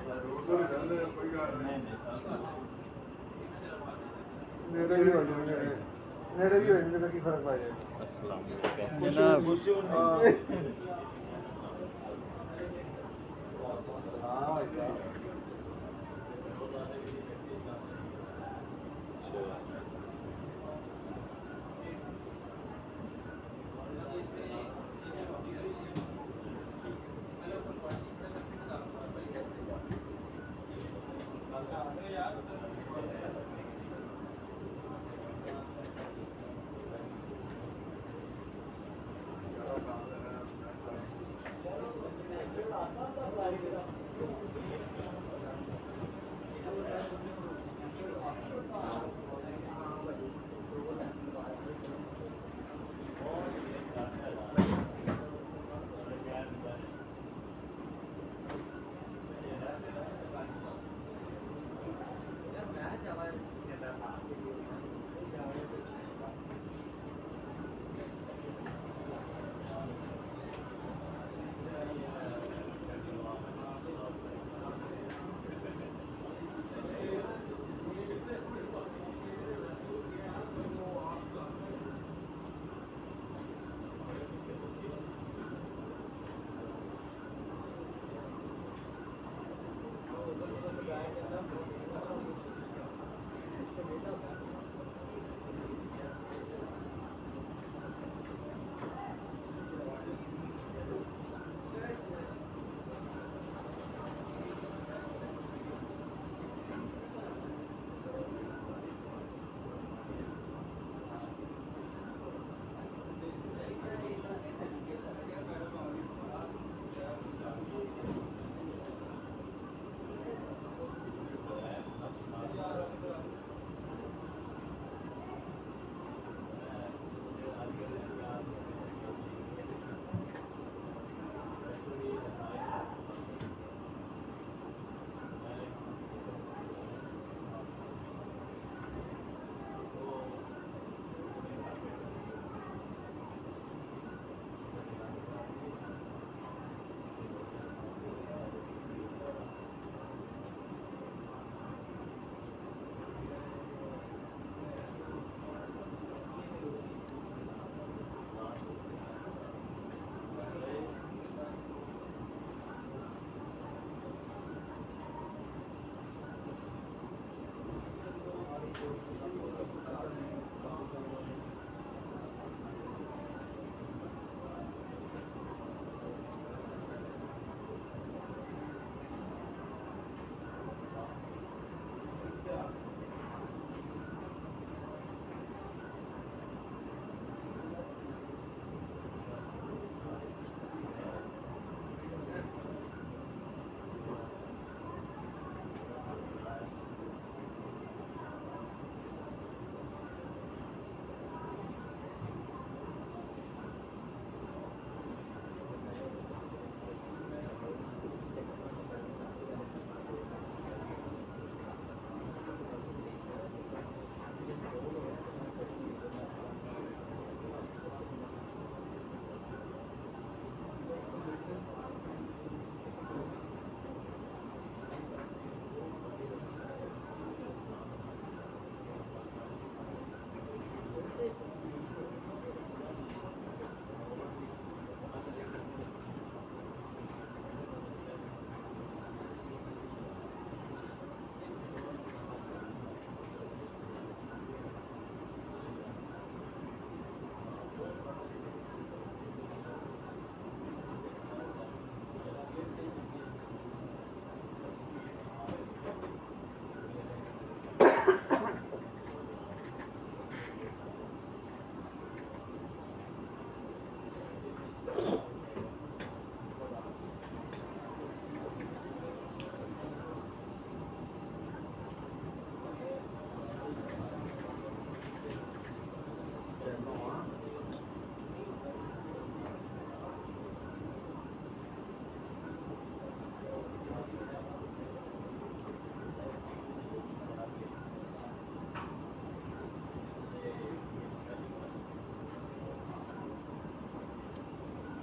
ਉਧਰ ਰਹਿੰਦੇ ਆ, ਕੋਈ ਗੱਲ ਨਹੀਂ। ਨੇੜੇ ਵੀ ਹੋ ਜਾਣਗੇ, ਨੇੜੇ ਵੀ ਹੋ ਜਾਣਗੇ ਤਾਂ ਕੀ ਫਰਕ ਪੈ ਜਾਏਗਾ। ਅਸਲਾਮ ਵਾਲੇਕੁਮ ਜਨਾਬ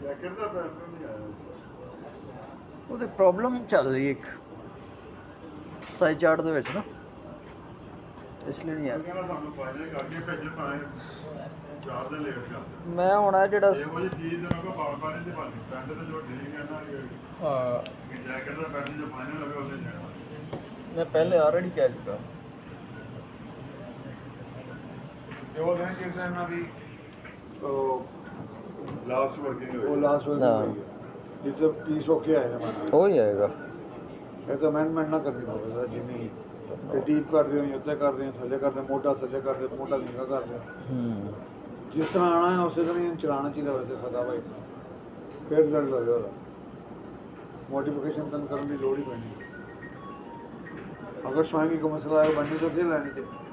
ਜੈਕਟ ਦਾ ਪੈਟਰਨ ਨਹੀਂ ਆਇਆ। ਉਹਦੇ ਪ੍ਰੋਬਲਮ ਚੱਲ ਰਹੀ ਇੱਕ ਸਾਈ ਚਾਰਟ ਦੇ ਵਿੱਚ ਨਾ ਇਸ ਲਈ ਨਹੀਂ ਆ। ਕਹਿੰਦਾ ਤੁਹਾਨੂੰ ਫਾਈਨਲ ਕਰਕੇ ਭੇਜੇ ਭਾਵੇਂ 4 ਦਿਨ ਲੇਟ ਕਰ ਦੇ। ਮੈਂ ਹੁਣ ਆ ਜਿਹੜਾ ਇਹੋ ਜਿਹੀ ਚੀਜ਼ ਦੇ ਨਾਲ ਬਾਰ-ਬਾਰ ਨਹੀਂ ਬਣਨੀ। ਪੈਂਟ ਤੇ ਜੋ ਠੀਕ ਹੈ ਨਾ ਕਿ ਜੈਕਟ ਦਾ ਪੈਂਟ ਜੋ ਫਾਈਨਲ ਹੋਵੇ ਉਹਦੇ ਜਾਣਾ। ਮੈਂ ਪਹਿਲੇ ਆਲਰੇਡੀ ਕਹਿ ਚੁੱਕਾ। ਤੇ ਉਹ ਲੈਣ ਕਿ ਇਹਨਾਂ ਦੀ ਉਹ ਲਾਸਟ ਵਰਕਿੰਗ ਉਹ ਹੋਈ। ਲਾਸਟ ਵਾਰ ਹਾਂ। ਜਿਸ ਪੀਸ ਹੋ ਕੇ ਆਇਆ ਨਾ ਉਹ ਹੀ ਆਏਗਾ। ਇਹ ਤਾਂ ਅਮੈਂਡਮੈਂਟ ਨਾ ਕਰਨੀ ਪਵੇਗਾ ਜਿੰਨੀ ਤੇ ਡੀਪ ਕਰ ਰਹੇ ਹੋ ਉੱਤੇ ਕਰ ਰਹੇ ਹੋ ਥੱਲੇ ਕਰਦੇ ਮੋਢਾ ਥੱਲੇ ਕਰਦੇ ਮੋਢਾ ਨੀਗਾ ਕਰਦੇ ਜਿਸ ਤਰ੍ਹਾਂ ਆਉਣਾ ਹੈ ਉਸੇ ਤਰ੍ਹਾਂ ਹੀ ਚਲਾਉਣਾ ਚਾਹੀਦਾ ਵੈਸੇ ਸਦਾ ਭਾਈ ਫਿਰ ਰਿਜ਼ਲਟ ਹੋਵੇ ਉਹਦਾ ਮੋਡੀਫਿਕੇਸ਼ਨ ਤਾਂ ਕਰਨ ਦੀ ਲੋੜ ਹੀ ਪੈਣੀ ਅਗਰ ਸਵਾਈ ਕੀ ਮਸਲਾ ਹੈ ਬਣਨੀ ਤਾਂ ਫਿਰ ਲੈਣੀ ਚਾਹੀਦੀ